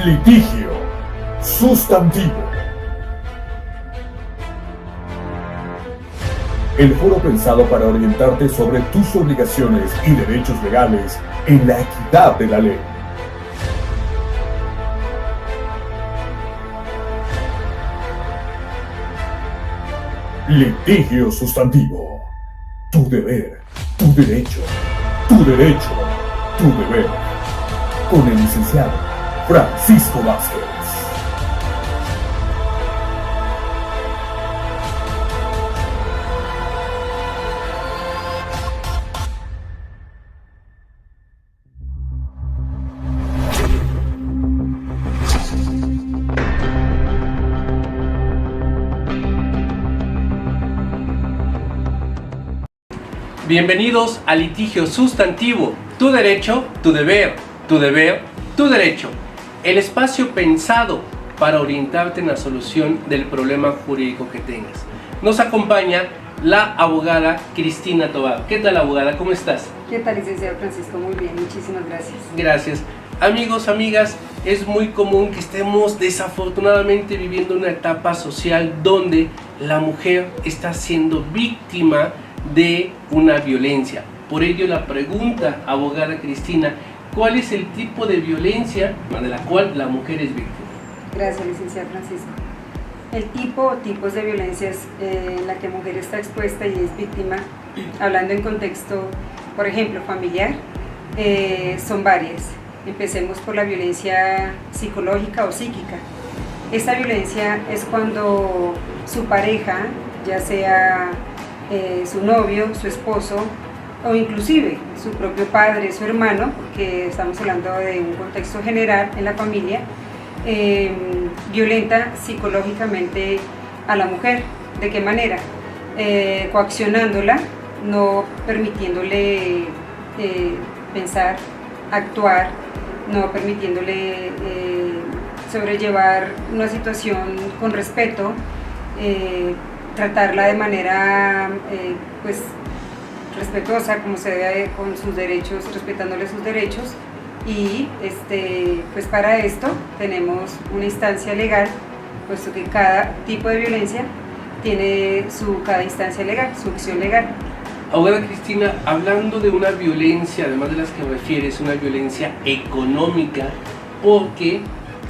Litigio sustantivo. El foro pensado para orientarte sobre tus obligaciones y derechos legales en la equidad de la ley. Litigio sustantivo. Tu deber, tu derecho, tu derecho, tu deber. Con el licenciado Francisco Vázquez. Bienvenidos a Litigio Sustantivo, tu derecho, tu deber, tu deber, tu derecho. El espacio pensado para orientarte en la solución del problema jurídico que tengas. Nos acompaña la abogada Cristina Tobar. ¿Qué tal, abogada? ¿Cómo estás? ¿Qué tal, licenciado Francisco? Muy bien, muchísimas gracias. Gracias. Amigos, amigas, es muy común que estemos desafortunadamente viviendo una etapa social donde la mujer está siendo víctima de una violencia. Por ello la pregunta, abogada Cristina, ¿cuál es el tipo de violencia de la cual la mujer es víctima? Gracias, licenciado Francisco. El tipo o tipos de violencias en la que la mujer está expuesta y es víctima, hablando en contexto, por ejemplo, familiar, son varias. Empecemos por la violencia psicológica o psíquica. Esta violencia es cuando su pareja, ya sea su novio, su esposo o inclusive su propio padre, su hermano, porque estamos hablando de un contexto general en la familia, violenta psicológicamente a la mujer. ¿De qué manera? Coaccionándola, no permitiéndole pensar, actuar, no permitiéndole sobrellevar una situación con respeto, tratarla de manera pues respetuosa, como se debe, con sus derechos, respetándole sus derechos. Y pues para esto tenemos una instancia legal, puesto que cada tipo de violencia tiene cada instancia legal, su acción legal. Abogada Cristina, hablando de una violencia, además de las que refieres, una violencia económica, porque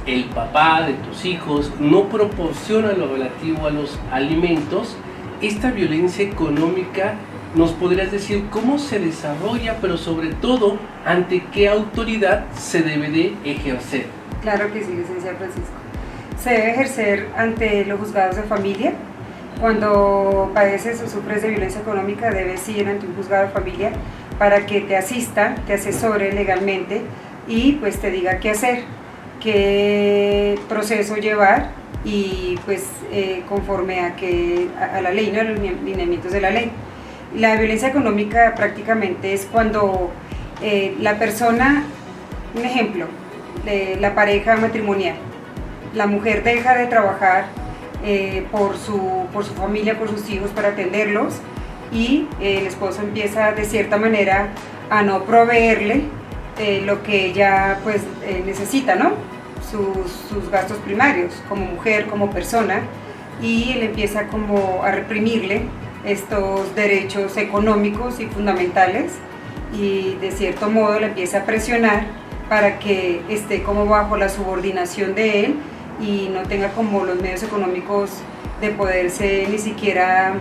el papá de tus hijos no proporciona lo relativo a los alimentos, esta violencia económica, ¿nos podrías decir cómo se desarrolla, pero sobre todo, ante qué autoridad se debe de ejercer? Claro que sí, licenciado Francisco. Se debe ejercer ante los juzgados de familia. Cuando padeces o sufres de violencia económica, debes ir ante un juzgado de familia para que te asista, te asesore legalmente y pues te diga qué hacer, qué proceso llevar y pues conforme a la ley, ¿no? Los lineamientos de la ley. La violencia económica prácticamente es cuando la persona, un ejemplo, la pareja matrimonial, la mujer deja de trabajar por su familia, por sus hijos, para atenderlos, y el esposo empieza de cierta manera a no proveerle lo que ella pues necesita, ¿no? Sus gastos primarios como mujer, como persona, y él empieza como a reprimirle estos derechos económicos y fundamentales, y de cierto modo le empieza a presionar para que esté como bajo la subordinación de él y no tenga como los medios económicos de poderse ni siquiera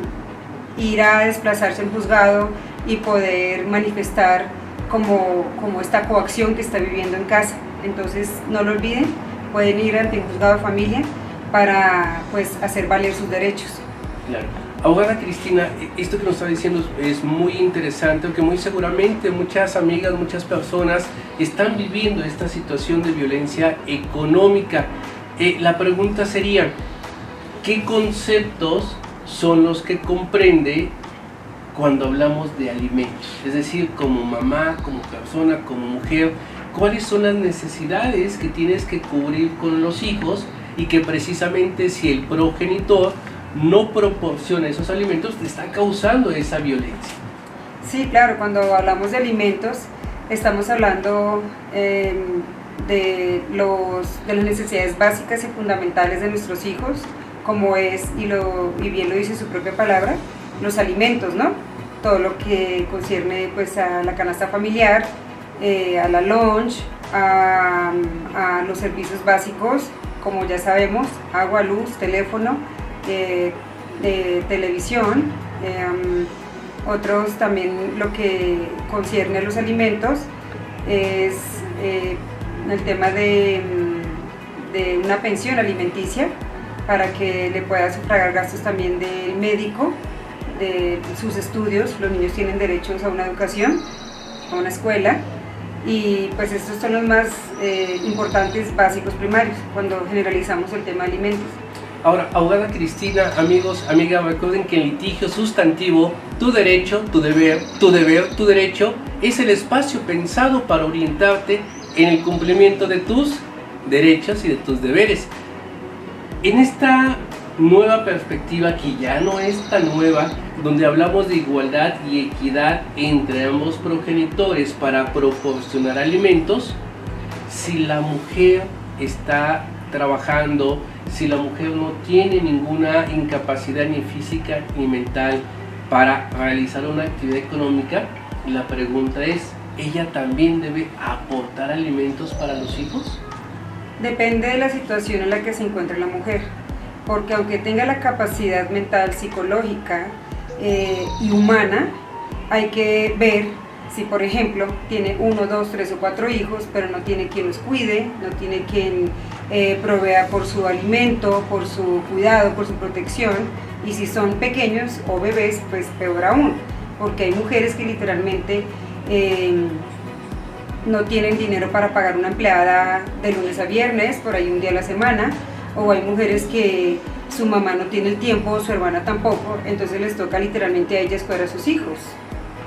ir a desplazarse en juzgado y poder manifestar como esta coacción que está viviendo en casa. Entonces no lo olviden, pueden ir ante un juzgado de familia para pues hacer valer sus derechos. Claro. Abogada Cristina, esto que nos está diciendo es muy interesante, porque muy seguramente muchas amigas, muchas personas están viviendo esta situación de violencia económica. La pregunta sería, ¿qué conceptos son los que comprende cuando hablamos de alimentos? Es decir, como mamá, como persona, como mujer, ¿cuáles son las necesidades que tienes que cubrir con los hijos y que precisamente si el progenitor no proporciona esos alimentos, te está causando esa violencia? Sí, claro, cuando hablamos de alimentos estamos hablando de las necesidades básicas y fundamentales de nuestros hijos, como es, y bien lo dice su propia palabra, los alimentos, ¿no? Todo lo que concierne pues a la canasta familiar, a la lunch, a los servicios básicos, como ya sabemos, agua, luz, teléfono, televisión, otros también lo que concierne a los alimentos es el tema de una pensión alimenticia para que le pueda sufragar gastos también del médico, de sus estudios. Los niños tienen derechos a una educación, a una escuela, y pues estos son los más importantes, básicos, primarios, cuando generalizamos el tema de alimentos. Ahora, abogada Cristina, amigos, amigas, recuerden que en litigio sustantivo, tu derecho, tu deber, tu derecho, es el espacio pensado para orientarte en el cumplimiento de tus derechos y de tus deberes. En esta nueva perspectiva, que ya no es tan nueva, donde hablamos de igualdad y equidad entre ambos progenitores para proporcionar alimentos, si la mujer está trabajando, si la mujer no tiene ninguna incapacidad ni física ni mental para realizar una actividad económica, la pregunta es, ¿ella también debe aportar alimentos para los hijos? Depende de la situación en la que se encuentre la mujer, porque aunque tenga la capacidad mental, psicológica y humana, hay que ver si, por ejemplo, tiene 1, 2, 3 o 4 hijos, pero no tiene quien los cuide, no tiene quien provea por su alimento, por su cuidado, por su protección, y si son pequeños o bebés, pues peor aún, porque hay mujeres que literalmente no tienen dinero para pagar una empleada de lunes a viernes, por ahí un día a la semana, o hay mujeres que su mamá no tiene el tiempo, su hermana tampoco, entonces les toca literalmente a ellas cuidar a sus hijos.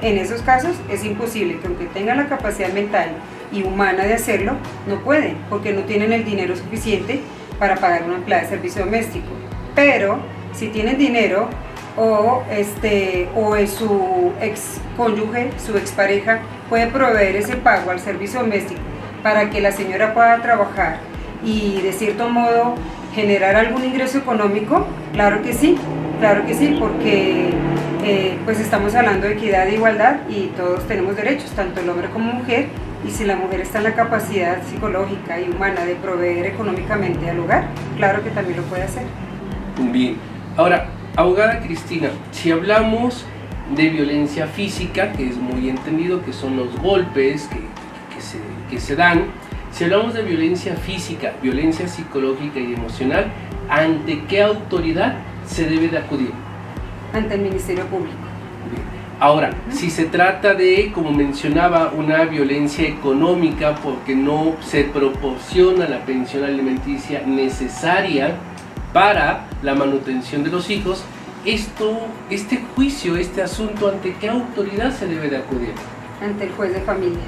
En esos casos es imposible, que aunque tengan la capacidad mental y humana de hacerlo, no pueden, porque no tienen el dinero suficiente para pagar una empleada de servicio doméstico. Pero si tienen dinero, o su ex cónyuge, su expareja, puede proveer ese pago al servicio doméstico para que la señora pueda trabajar y de cierto modo generar algún ingreso económico, claro que sí, porque pues estamos hablando de equidad e igualdad y todos tenemos derechos, tanto el hombre como mujer, y si la mujer está en la capacidad psicológica y humana de proveer económicamente al hogar, claro que también lo puede hacer. Bien, ahora, abogada Cristina, si hablamos de violencia física, que es muy entendido, que son los golpes que se dan, si hablamos de violencia física, violencia psicológica y emocional, ¿ante qué autoridad se debe de acudir? Ante el Ministerio Público. Bien. Ahora, si se trata de, como mencionaba, una violencia económica porque no se proporciona la pensión alimenticia necesaria para la manutención de los hijos, este juicio, este asunto, ¿ante qué autoridad se debe de acudir? Ante el juez de familia.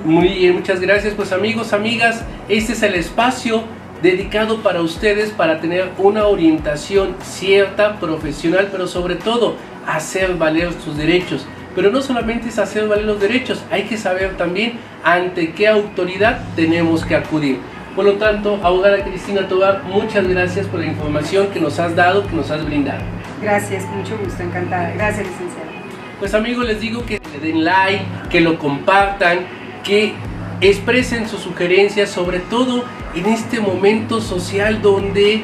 Muy bien, muchas gracias. Pues amigos, amigas, este es el espacio dedicado para ustedes para tener una orientación cierta, profesional, pero sobre todo hacer valer sus derechos. Pero no solamente es hacer valer los derechos, hay que saber también ante qué autoridad tenemos que acudir. Por lo tanto, abogada Cristina Tovar, muchas gracias por la información que nos has dado, que nos has brindado. Gracias, con mucho gusto, encantada. Gracias, licenciado. Pues amigos, les digo que le den like, que lo compartan, que expresen sus sugerencias, sobre todo en este momento social donde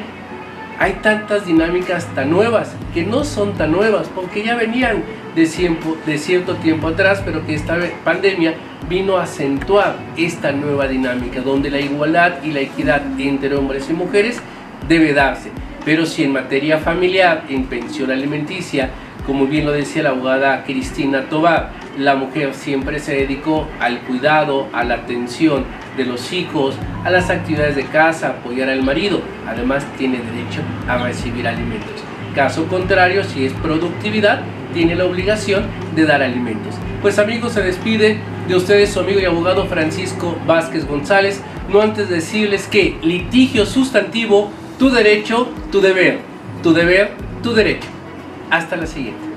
hay tantas dinámicas tan nuevas, que no son tan nuevas, porque ya venían de cierto tiempo atrás, pero que esta pandemia vino a acentuar esta nueva dinámica, donde la igualdad y la equidad entre hombres y mujeres debe darse. Pero si en materia familiar, en pensión alimenticia, como bien lo decía la abogada Cristina Tovar, la mujer siempre se dedicó al cuidado, a la atención de los hijos, a las actividades de casa, apoyar al marido, además tiene derecho a recibir alimentos. Caso contrario, si es productividad, tiene la obligación de dar alimentos. Pues amigos, se despide de ustedes su amigo y abogado Francisco Vázquez González, no antes de decirles que litigio sustantivo, tu derecho, tu deber, tu deber, tu derecho. Hasta la siguiente.